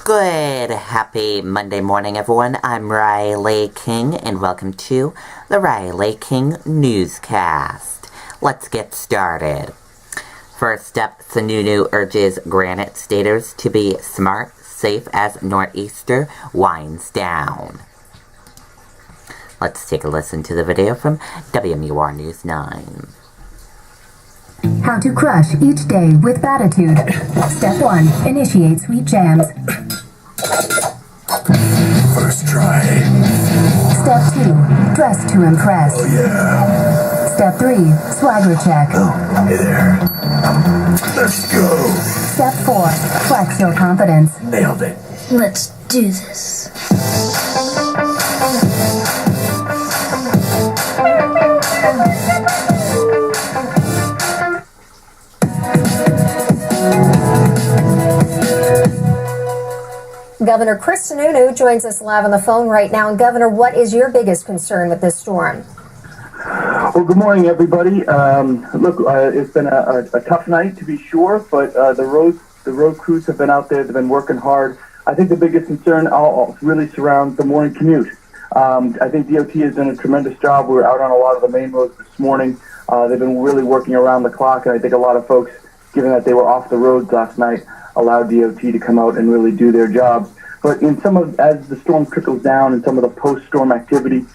Good, happy Monday morning, everyone. I'm Riley King, and welcome to the Riley King Newscast. Let's get started. First up, Sununu urges Granite Staters to be smart, safe as Nor'easter winds down. Let's take a listen to the video from WMUR News 9. How to crush each day with gratitude. Step 1. Initiate sweet jams. First try. Step 2. Dress to impress. Oh yeah. Step 3. Swagger check. Oh, hey there. Let's go. Step 4. Flex your confidence. Nailed it. Let's do this. Governor Chris Sununu joins us live on the phone right now. And Governor, what is your biggest concern with this storm? Well, good morning, everybody. It's been a tough night to be sure, but the road crews have been out there. They've been working hard. I think the biggest concern really surrounds the morning commute. I think DOT has done a tremendous job. We were out on a lot of the main roads this morning. They've been really working around the clock, and I think a lot of folks, given that they were off the roads last night, allowed DOT to come out and really do their jobs. But as the storm trickles down and some of the post-storm activity,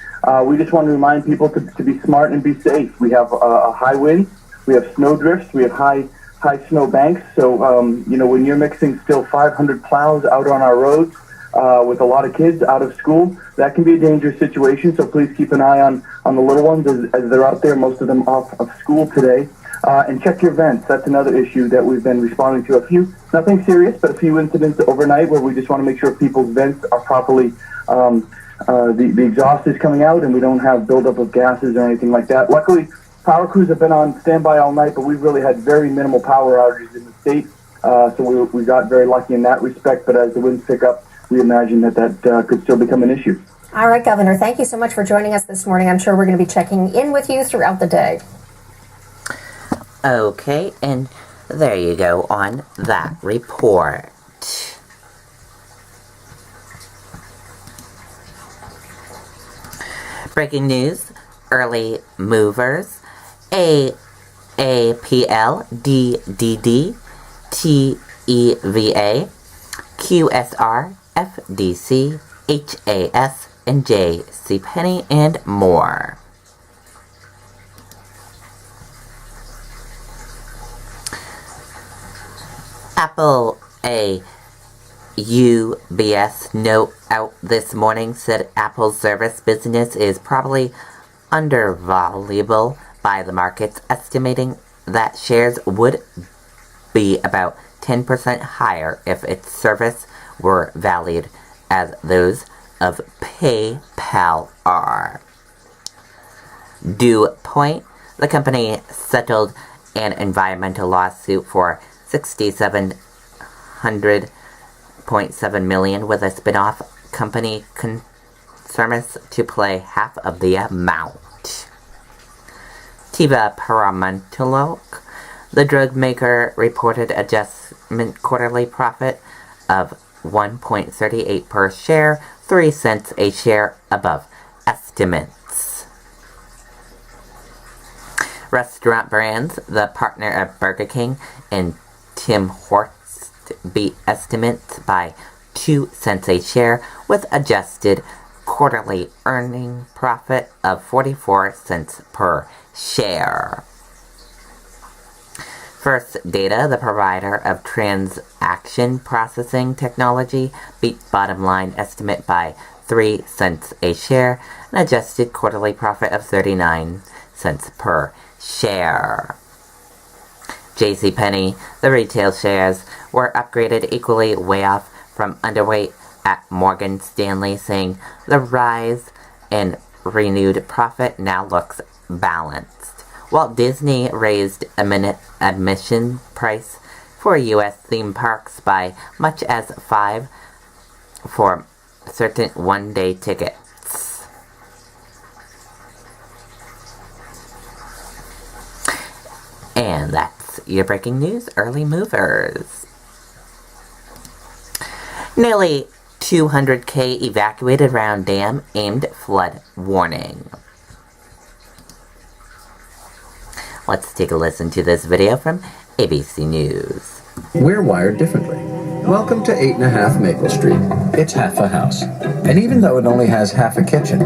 we just want to remind people to be smart and be safe. We have a high wind, we have snow drifts, we have high snow banks. So, when you're mixing still 500 plows out on our roads with a lot of kids out of school, that can be a dangerous situation. So please keep an eye on the little ones as they're out there, most of them off of school today. And check your vents. That's another issue that we've been responding to. Nothing serious, but a few incidents overnight where we just want to make sure people's vents are properly, the exhaust is coming out and we don't have buildup of gases or anything like that. Luckily, power crews have been on standby all night, but we've really had very minimal power outages in the state. So we got very lucky in that respect, but as the winds pick up, we imagine that could still become an issue. All right, Governor, thank you so much for joining us this morning. I'm sure we're going to be checking in with you throughout the day. Okay, and there you go on that report. Breaking news, early movers, AAPL, DDD, TEVA, QSR, FDC, HAS, and JCPenney, and more. Apple, a UBS note out this morning said Apple's service business is probably undervaluable by the markets, estimating that shares would be about 10% higher if its service were valued as those of PayPal are. Dew Point, the company settled an environmental lawsuit for $6,700.7 million with a spin-off company Concermus to play half of the amount. Teva Paramontalok, the drug maker, reported adjustment quarterly profit of $1.38 per share, 3 cents a share above estimates. Restaurant Brands, the partner of Burger King and Tim Hortons, beat estimates by 2 cents a share with adjusted quarterly earning profit of 44 cents per share. First Data, the provider of transaction processing technology, beat bottom line estimate by 3 cents a share, an adjusted quarterly profit of 39 cents per share. JCPenney, the retail shares were upgraded equally way off from underweight at Morgan Stanley, saying the rise in renewed profit now looks balanced. Walt Disney raised admission price for U.S. theme parks by much as 5 for certain one-day tickets. And that's your breaking news, early movers. Nearly 200K evacuated around dam aimed flood warning. Let's take a listen to this video from ABC News. We're wired differently. Welcome to 8.5 Maple Street. It's half a house. And even though it only has half a kitchen,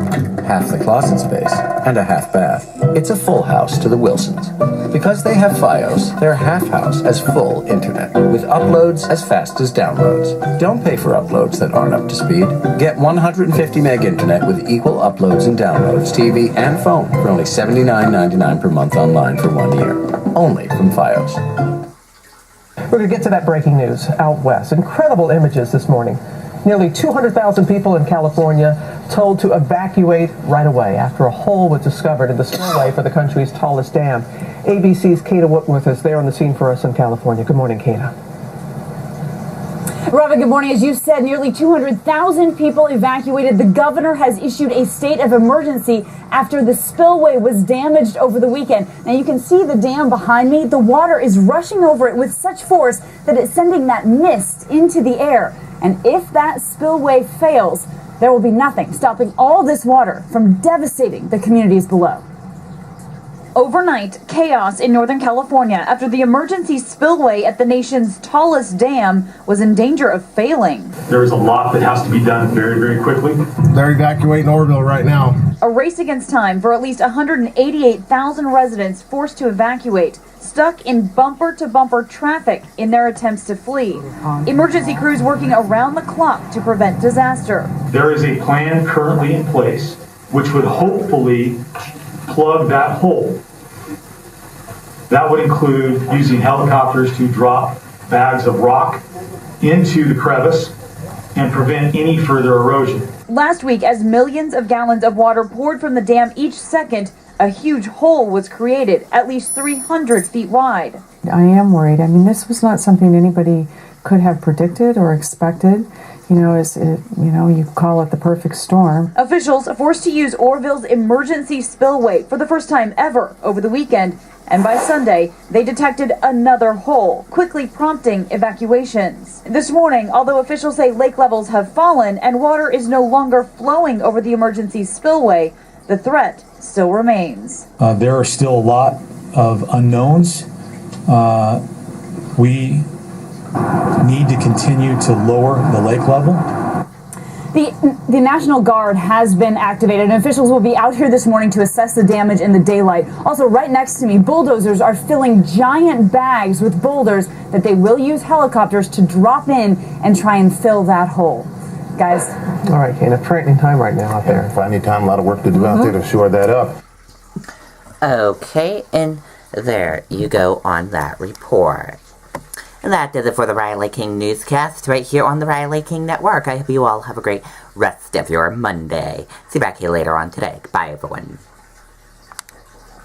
half the closet space, and a half bath, it's a full house to the Wilsons. Because they have Fios, their half house has full internet, with uploads as fast as downloads. Don't pay for uploads that aren't up to speed. Get 150 meg internet with equal uploads and downloads, TV and phone for only $79.99 per month online for 1 year. Only from Fios. We're going to get to that breaking news out west. Incredible images this morning. Nearly 200,000 people in California told to evacuate right away after a hole was discovered in the spillway for the country's tallest dam. ABC's Kata Whitworth is there on the scene for us in California. Good morning, Kata. Robin, good morning. As you said, nearly 200,000 people evacuated. The governor has issued a state of emergency after the spillway was damaged over the weekend. Now you can see the dam behind me. The water is rushing over it with such force that it's sending that mist into the air. And if that spillway fails, there will be nothing stopping all this water from devastating the communities below. Overnight, chaos in Northern California after the emergency spillway at the nation's tallest dam was in danger of failing. There is a lot that has to be done very, very quickly. They're evacuating Orville right now. A race against time for at least 188,000 residents forced to evacuate, stuck in bumper-to-bumper traffic in their attempts to flee. Emergency crews working around the clock to prevent disaster. There is a plan currently in place which would hopefully plug that hole. That would include using helicopters to drop bags of rock into the crevice and prevent any further erosion. Last week, as millions of gallons of water poured from the dam each second, a huge hole was created, at least 300 feet wide. I am worried. I mean, this was not something anybody could have predicted or expected. You call it the perfect storm. Officials forced to use Orville's emergency spillway for the first time ever over the weekend. And by Sunday, they detected another hole, quickly prompting evacuations. This morning, although officials say lake levels have fallen and water is no longer flowing over the emergency spillway, the threat still remains. There are still a lot of unknowns. We need to continue to lower the lake level. The National Guard has been activated, and officials will be out here this morning to assess the damage in the daylight. Also, right next to me, bulldozers are filling giant bags with boulders that they will use helicopters to drop in and try and fill that hole. Guys. All right, Kate, a frightening time right now out there. Frightening time, a lot of work to do out there to shore that up. Okay, and there you go on that report. And that does it for the Riley King Newscast right here on the Riley King Network. I hope you all have a great rest of your Monday. See you back here later on today. Bye, everyone.